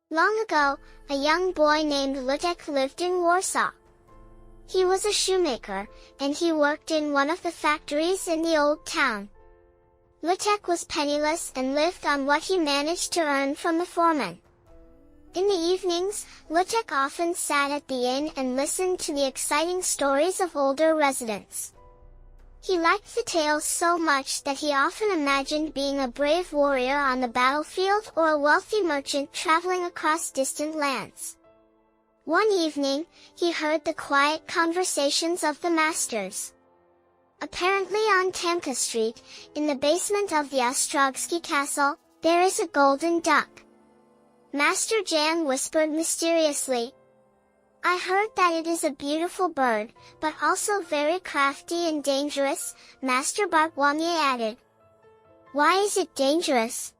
Long ago, a young boy named Lutek lived in Warsaw. He was a shoemaker, and he worked in one of the factories in the old town. Lutek was penniless and lived on what he managed to earn from the foreman. In the evenings, Lutek often sat at the inn and listened to the exciting stories of older residents. He liked the tales so much that he often imagined being a brave warrior on the battlefield or a wealthy merchant traveling across distant lands. One evening, he heard the quiet conversations of the masters. Apparently on Tamka Street, in the basement of the Ostrogski castle, there is a golden duck. Master Jan whispered mysteriously. I heard that it is a beautiful bird, but also very crafty and dangerous, Master Bartłomej added. Why is it dangerous?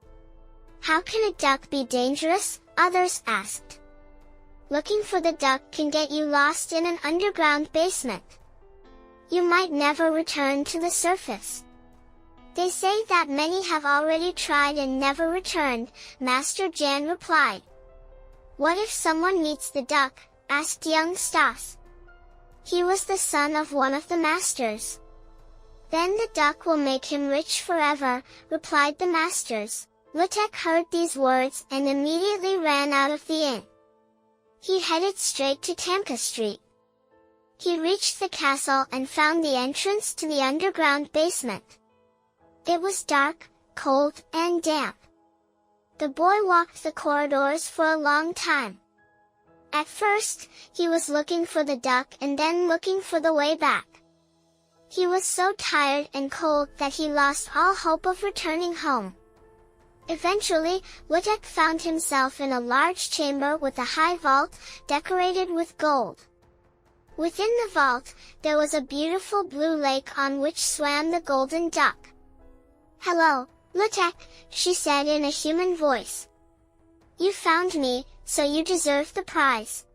How can a duck be dangerous? Others asked. Looking for the duck can get you lost in an underground basement. You might never return to the surface. They say that many have already tried and never returned, Master Jan replied. What if someone meets the duck? Asked young Stas. He was the son of one of the masters. Then the duck will make him rich forever, replied the masters. Lutek heard these words and immediately ran out of the inn. He headed straight to Tamka Street. He reached the castle and found the entrance to the underground basement. It was dark, cold, and damp. The boy walked the corridors for a long time. At first, he was looking for the duck and then looking for the way back. He was so tired and cold that he lost all hope of returning home. Eventually, Lutek found himself in a large chamber with a high vault, decorated with gold. Within the vault, there was a beautiful blue lake on which swam the golden duck. Hello, Lutek, she said in a human voice. You found me, so you deserve the prize.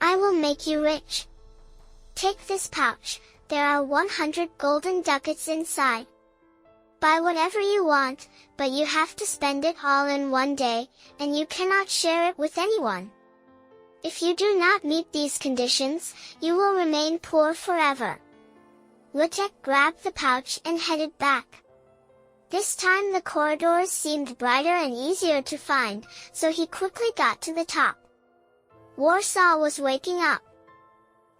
I will make you rich. Take this pouch, there are 100 golden ducats inside. Buy whatever you want, but you have to spend it all in one day, and you cannot share it with anyone. If you do not meet these conditions, you will remain poor forever. Lutek grabbed the pouch and headed back. This time the corridors seemed brighter and easier to find, so he quickly got to the top. Warsaw was waking up.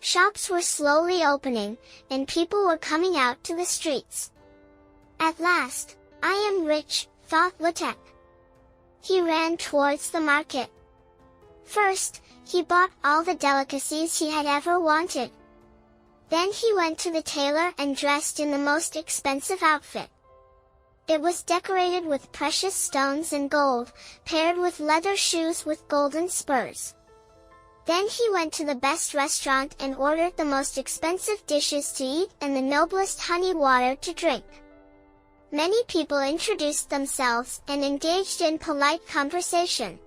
Shops were slowly opening, and people were coming out to the streets. At last, I am rich, thought Lutek. He ran towards the market. First, he bought all the delicacies he had ever wanted. Then he went to the tailor and dressed in the most expensive outfit. It was decorated with precious stones and gold, paired with leather shoes with golden spurs. Then he went to the best restaurant and ordered the most expensive dishes to eat and the noblest honey water to drink. Many people introduced themselves and engaged in polite conversation.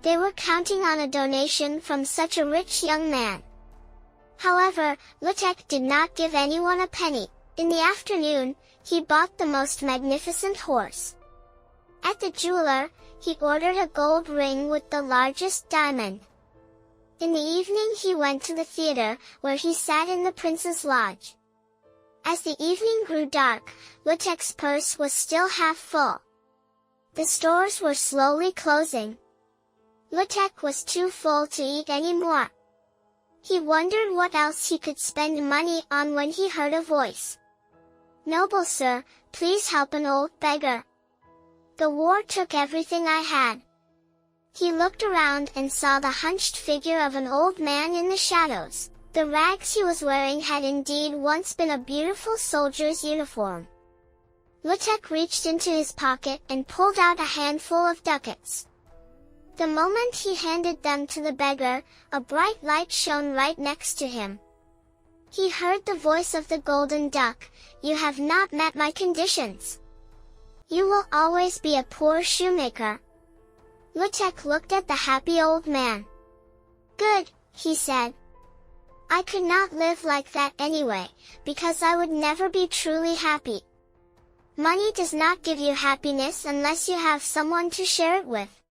They were counting on a donation from such a rich young man. However, Lutek did not give anyone a penny. In the afternoon, he bought the most magnificent horse. At the jeweler, he ordered a gold ring with the largest diamond. In the evening he went to the theater, where he sat in the prince's lodge. As the evening grew dark, Lutek's purse was still half full. The stores were slowly closing. Lutek was too full to eat any more. He wondered what else he could spend money on when he heard a voice. Noble sir, please help an old beggar. The war took everything I had. He looked around and saw the hunched figure of an old man in the shadows. The rags he was wearing had indeed once been a beautiful soldier's uniform. Lutek reached into his pocket and pulled out a handful of ducats. The moment he handed them to the beggar, a bright light shone right next to him. He heard the voice of the golden duck, You have not met my conditions. You will always be a poor shoemaker. Lutek looked at the happy old man. Good, he said. I could not live like that anyway, because I would never be truly happy. Money does not give you happiness unless you have someone to share it with.